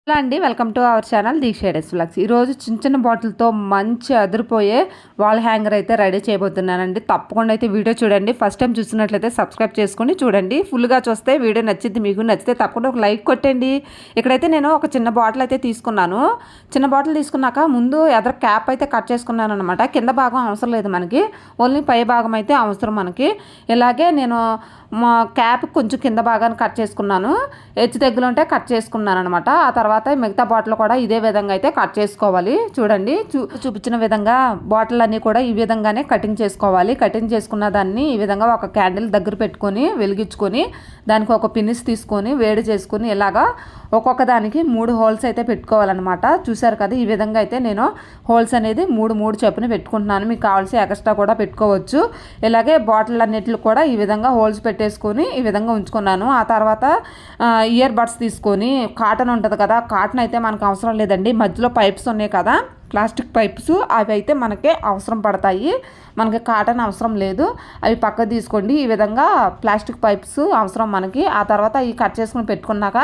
Hello అండి, welcome to our channel the shades vlogs. ఈరోజు చిన్న చిన్న బాటిల్తో మంచి అదిరిపోయే వాల్ హ్యాంగర్ అయితే రెడీ చేయబోతున్నానండి. తప్పకుండా అయితే వీడియో చూడండి. ఫస్ట్ టైం చూసినట్లయితే సబ్స్క్రైబ్ చేసుకొని చూడండి. ఫుల్గా చూస్తే వీడియో నచ్చింది, మీకు నచ్చితే తప్పకుండా ఒక లైక్ కొట్టండి. ఇక్కడైతే నేను ఒక చిన్న బాటిల్ అయితే తీసుకున్నాను. చిన్న బాటిల్ తీసుకున్నాక ముందు ఎదర క్యాప్ అయితే కట్ చేసుకున్నాను అనమాట. కింద భాగం అవసరం లేదు మనకి, ఓన్లీ పై భాగం అయితే అవసరం మనకి. ఇలాగే నేను మా క్యాప్ కొంచెం కింద భాగాన్ని కట్ చేసుకున్నాను, హెచ్చు తెగ్గులు ఉంటే కట్ చేసుకున్నాను అనమాట. ఆ తర్వాత మిగతా బాటిల్ కూడా ఇదే విధంగా అయితే కట్ చేసుకోవాలి. చూడండి, చూపించిన విధంగా బాటిల్ అన్నీ కూడా ఈ విధంగానే కటింగ్ చేసుకోవాలి. కటింగ్ చేసుకున్న దాన్ని ఈ విధంగా ఒక క్యాండిల్ దగ్గర పెట్టుకొని వెలిగించుకొని దానికి ఒక పిన్నిస్ తీసుకొని వేడి చేసుకొని ఇలాగా ఒక్కొక్క దానికి 3 హోల్స్ అయితే పెట్టుకోవాలన్నమాట. చూసారు కదా, ఈ విధంగా అయితే నేను హోల్స్ అనేది మూడు చొప్పున పెట్టుకుంటున్నాను. మీకు కావాల్సి ఎక్స్ట్రా కూడా పెట్టుకోవచ్చు. ఇలాగే బాటిల్ అన్నిటిలో కూడా ఈ విధంగా హోల్స్ పెట్టేసుకొని ఈ విధంగా ఉంచుకున్నాను. ఆ తర్వాత ఇయర్ బడ్స్ తీసుకొని, కాటన్ ఉంటుంది కదా, కాటన్ అయితే మనకు అవసరం లేదండి. మధ్యలో పైప్స్ ఉన్నాయి కదా, ప్లాస్టిక్ పైప్స్, అవి అయితే మనకి అవసరం పడతాయి. మనకి కాటన్ అవసరం లేదు, అవి పక్క తీసుకోండి. ఈ విధంగా ప్లాస్టిక్ పైప్స్ అవసరం మనకి. ఆ తర్వాత ఈ కట్ చేసుకుని పెట్టుకున్నాక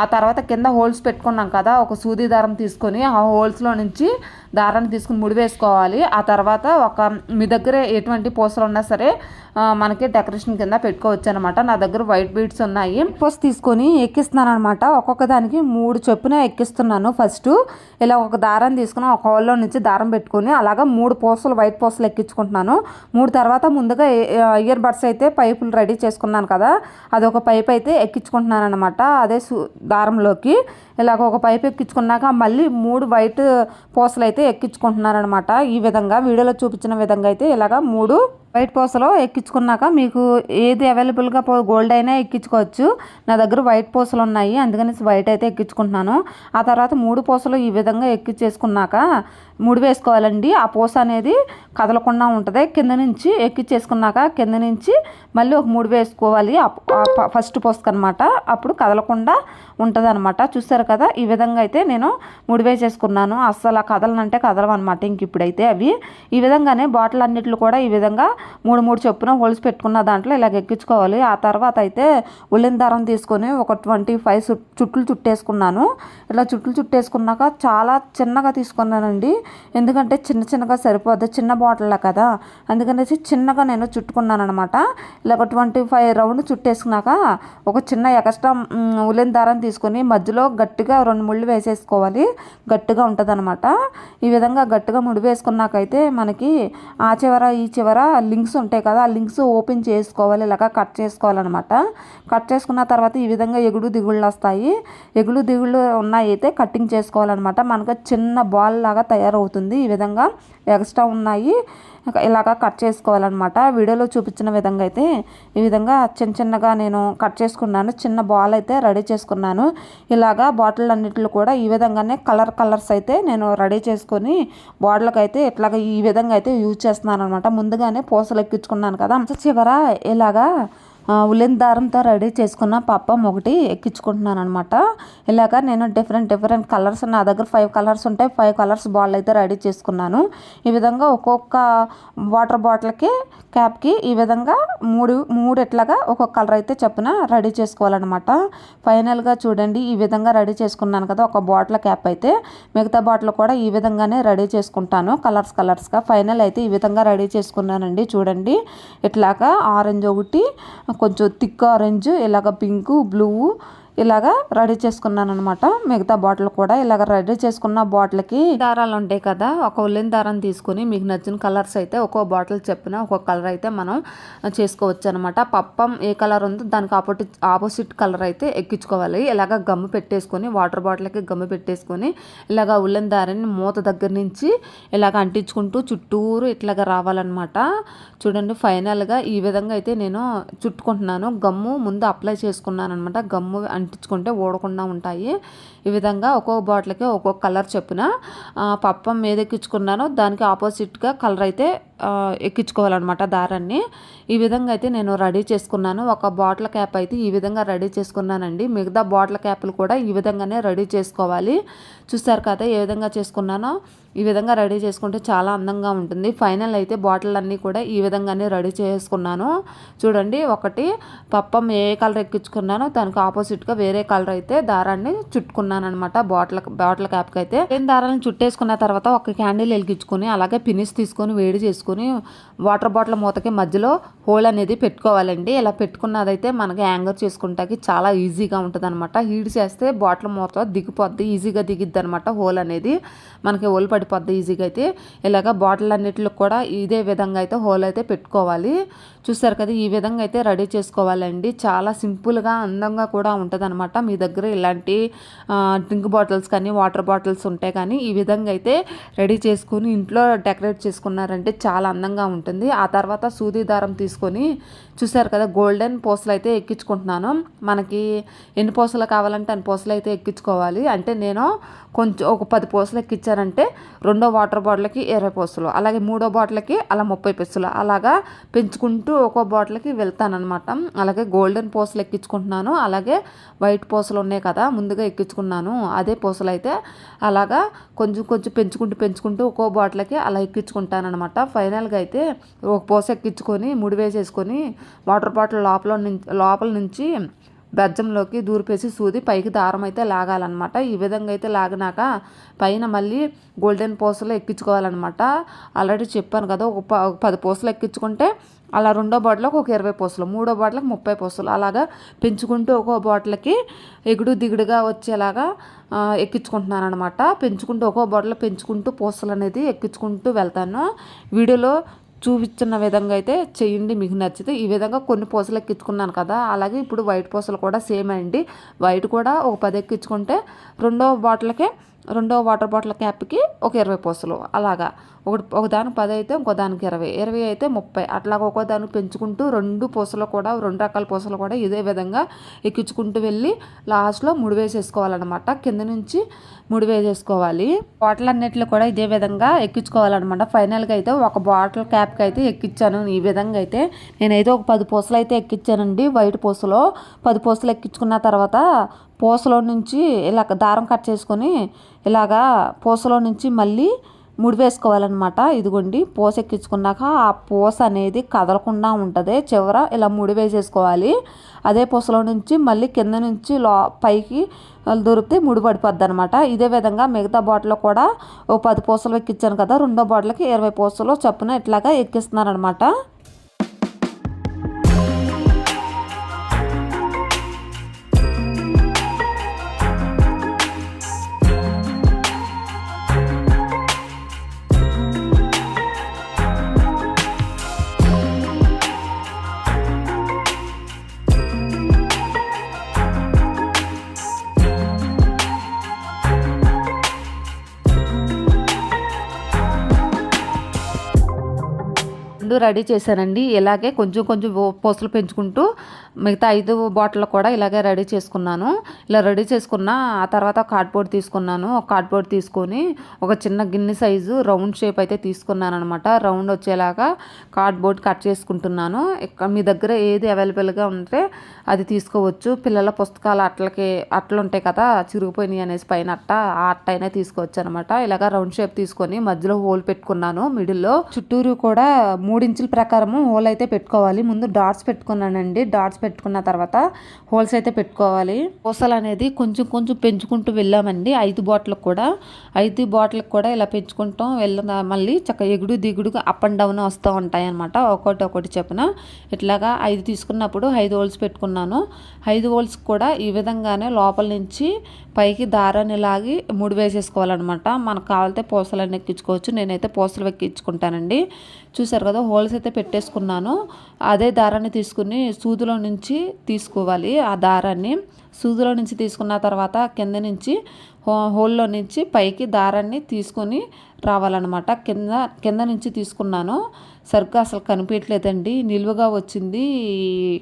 ఆ తర్వాత కింద హోల్స్ పెట్టుకున్నాం కదా, ఒక సూది దారం తీసుకొని ఆ హోల్స్లో నుంచి దారాన్ని తీసుకుని ముడి వేసుకోవాలి. ఆ తర్వాత మీ దగ్గర ఎటువంటి పూసలు ఉన్నా సరే మనకి డెకరేషన్ కింద పెట్టుకోవచ్చు అనమాట. నా దగ్గర వైట్ బీడ్స్ ఉన్నాయి. పూస తీసుకొని ఎక్కిస్తున్నాను అనమాట. ఒక్కొక్క దానికి 3 చొప్పున ఎక్కిస్తున్నాను. ఫస్ట్ ఇలా ఒక దారాన్ని తీసుకుని ఒక హోల్లో నుంచి దారం పెట్టుకొని అలాగా 3 పూసలు, వైట్ పూసలు ఎక్కించుకుంటున్నాను. 3 తర్వాత ముందుగా ఇయర్ బడ్స్ అయితే పైపులు రెడీ చేసుకున్నాను కదా, అదొక పైప్ అయితే ఎక్కించుకుంటున్నాను అనమాట. అదే దారంలోకి ఇలాగ ఒక పైప్ ఎక్కించుకున్నాక మళ్ళీ 3 వైట్ పూసలు అయితే ఎక్కించుకుంటున్నాను అనమాట. ఈ విధంగా వీడియోలో చూపించిన విధంగా అయితే ఇలాగ 3 వైట్ పూసలు ఎక్కించుకున్నాక మీకు ఏది అవైలబుల్గా గోల్డ్ అయినా ఎక్కించుకోవచ్చు. నా దగ్గర వైట్ పూసలు ఉన్నాయి, అందుకని వైట్ అయితే ఎక్కించుకుంటున్నాను. ఆ తర్వాత 3 పూసలు ఈ విధంగా ఎక్కించేసుకున్నాక ముడి వేసుకోవాలండి. ఆ పూస అనేది కదలకుండా ఉంటుంది. కింద నుంచి ఎక్కించేసుకున్నాక కింద నుంచి మళ్ళీ ఒక 3 వేసుకోవాలి ఫస్ట్ పూసకు అనమాట. అప్పుడు కదలకుండా ఉంటుంది అనమాట. చూసారు కదా, ఈ విధంగా అయితే నేను 3 వేసేసుకున్నాను. అస్సలు కదలనంటే కదలవన్నమాట. ఇంక ఇప్పుడైతే అవి ఈ విధంగానే బాటిల్ అన్నిట్లు కూడా ఈ విధంగా 3 చొప్పున హోల్స్ పెట్టుకున్న దాంట్లో ఇలాగ ఎక్కించుకోవాలి. ఆ తర్వాత అయితే ఉల్లెన్ దారం తీసుకొని ఒక 25 చుట్లు చుట్టేసుకున్నాను. ఇలా చుట్లు చుట్టేసుకున్నాక చాలా చిన్నగా తీసుకున్నానండి, ఎందుకంటే చిన్నగా సరిపోద్ది, చిన్న బాటిల్లో కదా, అందుకనేసి చిన్నగా నేను చుట్టుకున్నాను అనమాట. ఇలా 25 రౌండ్ చుట్టేసుకున్నాక ఒక చిన్న ఎక్స్ట్రా ఉల్లెన్ దారం తీసుకొని మధ్యలో గట్టిగా 2 ముళ్ళు వేసేసుకోవాలి. గట్టిగా ఉంటుంది అనమాట. ఈ విధంగా గట్టిగా ముడి వేసుకున్నాకైతే మనకి ఆ చివర ఈ చివర లింక్స్ ఉంటాయి కదా, ఆ లింక్స్ ఓపెన్ చేసుకోవాలి. ఇలాగా కట్ చేసుకోవాలన్నమాట. కట్ చేసుకున్న తర్వాత ఈ విధంగా ఎగుడు దిగుళ్ళు వస్తాయి. ఎగుడు దిగుళ్ళు ఉన్నాయి అయితే కటింగ్ చేసుకోవాలన్నమాట. మనకు చిన్న బాల్ లాగా తయారవుతుంది. ఈ విధంగా ఎక్స్ట్రా ఉన్నాయి ఇలాగా కట్ చేసుకోవాలన్నమాట. వీడియోలో చూపించిన విధంగా అయితే ఈ విధంగా చిన్నగా నేను కట్ చేసుకున్నాను. చిన్న బాల్ అయితే రెడీ చేసుకున్నాను. ఇలాగా బాటిల్ అన్నిటిలో కూడా ఈ విధంగానే కలర్స్ అయితే నేను రెడీ చేసుకొని బాటిల్కి అయితే ఇట్లాగా ఈ విధంగా అయితే యూజ్ చేస్తున్నాను అనమాట. ముందుగానే పూసలు ఎక్కించుకున్నాను కదా, చివర ఇలాగా ఉల్లెన్ దారంతో రెడీ చేసుకున్న పప్పం ఒకటి ఎక్కించుకుంటున్నాను అనమాట. ఇలాగ నేను డిఫరెంట్ కలర్స్, నా దగ్గర 5 కలర్స్ ఉంటాయి, 5 కలర్స్ బాల్ అయితే రెడీ చేసుకున్నాను. ఈ విధంగా ఒక్కొక్క వాటర్ బాటిల్కి క్యాప్కి ఈ విధంగా మూడు ఇట్లాగా ఒక్కొక్క కలర్ అయితే చొప్పున రెడీ చేసుకోవాలన్నమాట. ఫైనల్గా చూడండి, ఈ విధంగా రెడీ చేసుకున్నాను కదా ఒక బాటిల్ క్యాప్ అయితే. మిగతా బాటిల్ కూడా ఈ విధంగానే రెడీ చేసుకుంటాను కలర్స్గా. ఫైనల్ అయితే ఈ విధంగా రెడీ చేసుకున్నానండి. చూడండి, ఇట్లాగా ఆరెంజ్ ఒకటి, కొంచెం థిక్ ఆరెంజ్, ఇలాగ పింక్, బ్లూ ఇలాగా రెడీ చేసుకున్నాను అనమాట. మిగతా బాటిల్ కూడా ఇలాగ రెడీ చేసుకున్న బాటిల్కి దారాలు ఉంటాయి కదా, ఒక ఉల్లెన్ దారం తీసుకొని మీకు నచ్చిన కలర్స్ అయితే ఒక్కో బాటిల్ చెప్పిన ఒక్కొక్క కలర్ అయితే మనం చేసుకోవచ్చు అనమాట. పప్పం ఏ కలర్ ఉందో దానికి ఆపోజిట్ కలర్ అయితే ఎక్కించుకోవాలి. ఇలాగ గమ్ము పెట్టేసుకొని వాటర్ బాటిల్కి గమ్ము పెట్టేసుకొని ఇలాగ ఉల్లెన్ దారాన్ని మూత దగ్గర నుంచి ఇలాగ అంటించుకుంటూ చుట్టూరు ఇట్లాగ రావాలన్నమాట. చూడండి, ఫైనల్గా ఈ విధంగా అయితే నేను చుట్టుకుంటున్నాను. గమ్ము ముందు అప్లై చేసుకున్నాను అనమాట. గమ్ము అంటించుకుంటే ఊడకుండా ఉంటాయి. ఈ విధంగా ఒక్కొక్క బాటిల్కి ఒక్కొక్క కలర్ చొప్పున పప్పం మీద ఎక్కించుకున్నాను. దానికి ఆపోజిట్గా కలర్ అయితే ఎక్కించుకోవాలన్నమాట దారాన్ని. ఈ విధంగా అయితే నేను రెడీ చేసుకున్నాను. ఒక బాటిల్ క్యాప్ అయితే ఈ విధంగా రెడీ చేసుకున్నానండి. మిగతా బాటిల్ క్యాప్లు కూడా ఈ విధంగానే రెడీ చేసుకోవాలి. చూసారు కదా ఏ విధంగా చేసుకున్నానో. ఈ విధంగా రెడీ చేసుకుంటే చాలా అందంగా ఉంటుంది. ఫైనల్ అయితే బాటిల్ అన్నీ కూడా ఈ విధంగానే రెడీ చేసుకున్నాను. చూడండి, ఒకటి పప్పం ఏ కలర్ ఎక్కించుకున్నానో దానికి ఆపోజిట్గా వేరే కలర్ అయితే దారాన్ని చుట్టుకున్నాను అనమాట. బాటిల్ క్యాప్కి అయితే దారాన్ని చుట్టేసుకున్న తర్వాత ఒక క్యాండిల్ వెలిగించుకొని అలాగే పినిస్ తీసుకొని వేడి చేసుకొని వాటర్ బాటిల్ మూతకి మధ్యలో హోల్ అనేది పెట్టుకోవాలండి. ఇలా పెట్టుకున్నదైతే మనకి యాంగర్ చేసుకుంటాకి చాలా ఈజీగా ఉంటుంది అనమాట. హీట్ చేస్తే బాటిల్ మూత దిగిపోద్ది, ఈజీగా దిగిద్ది అనమాట. హోల్ అనేది మనకి హోల్ పడిపోద్ది ఈజీగా. అయితే ఇలాగ బాటిల్ అన్నిటిలో కూడా ఇదే విధంగా అయితే హోల్ అయితే పెట్టుకోవాలి. చూసారు కదా, ఈ విధంగా అయితే రెడీ చేసుకోవాలండి. చాలా సింపుల్గా అందంగా కూడా ఉంటుంది అనమాట. మీ దగ్గర ఇలాంటి డ్రింక్ బాటిల్స్ కానీ వాటర్ బాటిల్స్ ఉంటాయి కానీ ఈ విధంగా అయితే రెడీ చేసుకుని ఇంట్లో డెకరేట్ చేసుకున్నారంటే చాలా అందంగా ఉంటుంది. ఆ తర్వాత సూది దారం తీసుకొని చూసారు కదా గోల్డెన్ పూసలు అయితే ఎక్కించుకుంటున్నాను. మనకి ఎన్ని పూసలు కావాలంటే అన్ని పూసలు అయితే ఎక్కించుకోవాలి. అంటే నేను కొంచెం ఒక 10 పూసలు ఎక్కించానంటే రెండో వాటర్ బాటిల్కి 20 పూసలు, అలాగే మూడో బాటిల్కి అలా 30 పూసలు అలాగా పెంచుకుంటూ ఒక్కో బాటిల్కి వెళ్తానమాట. అలాగే గోల్డెన్ పూసలు ఎక్కించుకుంటున్నాను. అలాగే వైట్ పూసలు ఉన్నాయి కదా ముందుగా ఎక్కించుకున్నాను, అదే పూసలు అయితే అలాగా కొంచెం కొంచెం పెంచుకుంటూ ఒక్కో బాటిల్కి అలా ఎక్కించుకుంటాను అనమాట. ఫైనల్గా అయితే ఒక పూస ఎక్కించుకొని ముడి వేసేసుకొని వాటర్ బాటిల్ లోపల నుంచి బెజ్జంలోకి దూరిపేసి సూది పైకి దారం అయితే లాగాలన్నమాట. ఈ విధంగా అయితే లాగినాక పైన మళ్ళీ గోల్డెన్ పూసలు ఎక్కించుకోవాలన్నమాట. ఆల్రెడీ చెప్పాను కదా, ఒక 10 పూసలు ఎక్కించుకుంటే అలా రెండో బాటిల్కి ఒక 20 పూసలు, మూడో బాటిల్కి 30 పూసలు అలాగా పెంచుకుంటూ ఒక్కో బాటిల్కి ఎగుడు దిగుడుగా వచ్చేలాగా ఎక్కించుకుంటున్నాను అనమాట. ఒక్కో బాటిల్ పెంచుకుంటూ పూసలు అనేది ఎక్కించుకుంటూ వెళ్తాను. వీడియోలో చూపించిన విధంగా అయితే చేయండి మీకు నచ్చితే. ఈ విధంగా కొన్ని పూసలు ఎక్కించుకున్నాను కదా, అలాగే ఇప్పుడు వైట్ పూసలు కూడా సేమ్ అండి. వైట్ కూడా ఒక 10 ఎక్కించుకుంటే రెండో వాటర్ బాటిల్ క్యాప్కి ఒక 20 పూసలు అలాగా ఒక దానికి 10 అయితే ఇంకో దానికి 20 అయితే 30 అట్లాగా ఒక్కో దానికి పెంచుకుంటూ రెండు రకాల పూసలు కూడా ఇదే విధంగా ఎక్కించుకుంటూ వెళ్ళి లాస్ట్లో ముడి వేసేసుకోవాలన్నమాట. కింద నుంచి ముడి వేసేసుకోవాలి. బాటిల్ అన్నిటిలో కూడా ఇదే విధంగా ఎక్కించుకోవాలన్నమాట. ఫైనల్గా అయితే ఒక బాటిల్ క్యాప్కి అయితే ఎక్కించాను. ఈ విధంగా అయితే నేనైతే ఒక 10 పూసలు అయితే ఎక్కించానండి. వైట్ పూసలో 10 పూసలు ఎక్కించుకున్న తర్వాత పూసలో నుంచి ఇలా దారం కట్ చేసుకొని ఇలాగా పూసలో నుంచి మళ్ళీ ముడి వేసుకోవాలన్నమాట. ఇదిగోండి, పూస ఎక్కించుకున్నాక ఆ పూస అనేది కదలకుండా ఉంటుంది. చివర ఇలా ముడి వేసేసుకోవాలి. అదే పూసలో నుంచి మళ్ళీ కింద నుంచి పైకి దొరికితే ముడి పడిపోద్ది అనమాట. ఇదే విధంగా మిగతా బాటిల్లో కూడా ఓ 10 పూసలు ఎక్కించాను కదా, రెండో బాటిల్కి 20 పూసలు చప్పున ఇట్లాగా ఎక్కిస్తున్నారు అనమాట. రెడీ చేశానండి. ఇలాగే కొంచెం కొంచెం పూసలు పెంచుకుంటూ మిగతా 5 బాటిల్ కూడా ఇలాగే రెడీ చేసుకున్నాను. ఇలా రెడీ చేసుకున్న ఆ తర్వాత కార్డ్బోర్డ్ తీసుకున్నాను. ఒక కార్డ్బోర్డ్ తీసుకొని ఒక చిన్న గిన్నె సైజు రౌండ్ షేప్ అయితే తీసుకున్నాను అనమాట. రౌండ్ వచ్చేలాగా కార్డ్బోర్డ్ కట్ చేసుకుంటున్నాను. మీ దగ్గర ఏది అవైలబుల్గా ఉంటే అది తీసుకోవచ్చు. పిల్లల పుస్తకాలు అట్టలు ఉంటాయి కదా, చిరిగిపోయినాయి అనేసి పైన ఆ అట్ట అయినా తీసుకోవచ్చు అనమాట. ఇలాగా రౌండ్ షేప్ తీసుకొని మధ్యలో హోల్ పెట్టుకున్నాను. మిడిల్లో చుట్టూరు కూడా 3 ఇంచుల ప్రకారము హోల్ అయితే పెట్టుకోవాలి. ముందు డాట్స్ పెట్టుకున్నానండి. డాట్స్ పెట్టుకున్న తర్వాత హోల్స్ అయితే పెట్టుకోవాలి. పూసలు అనేది కొంచెం కొంచెం పెంచుకుంటూ వెళ్ళామండి. 5 బాటిల్కి కూడా ఇలా పెంచుకుంటాం వెళ్ళిన మళ్ళీ చక్కగా ఎగుడు దిగుడుగా అప్ అండ్ డౌన్ వస్తూ ఉంటాయి అనమాట. ఒక్కొక్కటి చెప్పిన ఇట్లాగా 5 తీసుకున్నప్పుడు 5 హోల్స్ పెట్టుకున్నాను. 5 హోల్స్ కూడా ఈ విధంగానే లోపల నుంచి పైకి దారాన్ని లాగి ముడి వేసేసుకోవాలన్నమాట. మనకు కావాలితే పూసలన్నీ ఎక్కించుకోవచ్చు. నేనైతే పూసలు ఎక్కించుకుంటానండి. చూసారు కదా, హోల్స్ అయితే పెట్టేసుకున్నాను. అదే దారాన్ని తీసుకుని సూదిలో నుంచి తీసుకోవాలి. ఆ దారాన్ని సూదిలో నుంచి తీసుకున్న తర్వాత కింద నుంచి హోల్లో నుంచి పైకి దారాన్ని తీసుకొని రావాలన్నమాట. కింద నుంచి తీసుకున్నాను, సరిగ్గా అసలు కనిపించట్లేదండి, నిలువుగా వచ్చింది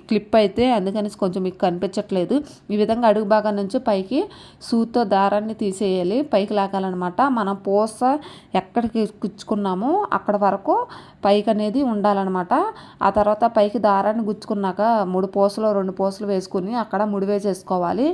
క్లిప్ అయితే, అందుకని కొంచెం మీకు కనిపించట్లేదు. ఈ విధంగా అడుగు భాగం నుంచి పైకి సూతో దారాన్ని తీసేయాలి, పైకి లాగాలన్నమాట. మనం పూస ఎక్కడికి గుచ్చుకున్నామో అక్కడ వరకు పైకి అనేది ఉండాలన్నమాట. ఆ తర్వాత పైకి దారాన్ని గుచ్చుకున్నాక 3 పూసలు 2 పూసలు వేసుకుని అక్కడ ముడి వేసేసుకోవాలి.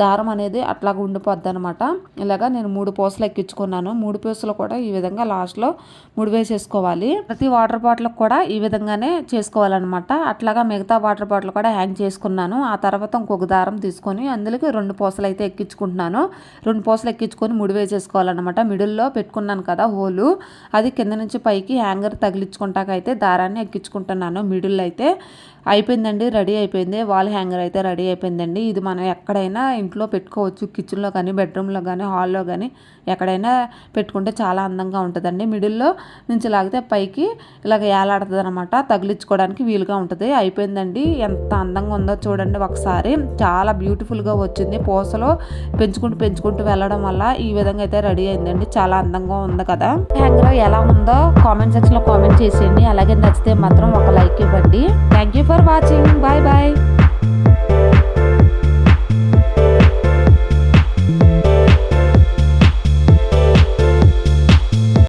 దారం అనేది అట్లాగా ఉండిపోద్ది అనమాట. ఇలాగా నేను 3 పూసలు ఎక్కించుకున్నాను. 3 పూసలు కూడా ఈ విధంగా లాస్ట్లో ముడి వేసేసుకోవాలి. ప్రతి వాటర్ బాటిల్ కూడా ఈ విధంగానే చేసుకోవాలన్నమాట. అట్లాగా మిగతా వాటర్ బాటిల్ కూడా హ్యాంగ్ చేసుకున్నాను. ఆ తర్వాత ఇంకొక దారం తీసుకొని అందులోకి 2 పూసలు అయితే ఎక్కించుకుంటున్నాను. 2 పూసలు ఎక్కించుకొని ముడి వేసేసుకోవాలన్నమాట. మిడిల్లో పెట్టుకున్నాను కదా హోలు, అది కింద నుంచి పైకి హ్యాంగర్ తగిలించుకుంటాకైతే దారాన్ని ఎక్కించుకుంటున్నాను. మిడిల్ అయితే అయిపోయిందండి, రెడీ అయిపోయింది. వాల్ హ్యాంగర్ అయితే రెడీ అయిపోయిందండి. ఇది మనం ఎక్కడైనా ఇంట్లో పెట్టుకోవచ్చు, కిచెన్లో కానీ బెడ్రూమ్లో కానీ హాల్లో కానీ ఎక్కడైనా పెట్టుకుంటే చాలా అందంగా ఉంటుందండి. మిడిల్లో నుంచి లాగితే పైకి ఇలాగ ఏలాడుతుంది అనమాట, తగిలించుకోవడానికి వీలుగా ఉంటుంది. అయిపోయిందండి, ఎంత అందంగా ఉందో చూడండి ఒకసారి, చాలా బ్యూటిఫుల్గా వచ్చింది. పూసలో పెంచుకుంటూ వెళ్ళడం వల్ల ఈ విధంగా అయితే రెడీ అయిందండి. చాలా అందంగా ఉంది కదా. హ్యాంగర్ ఎలా ఉందో కామెంట్ సెక్షన్లో కామెంట్ చేసేయండి. అలాగే నచ్చితే మాత్రం ఒక లైక్ ఇవ్వండి. Thank you for watching. Bye bye.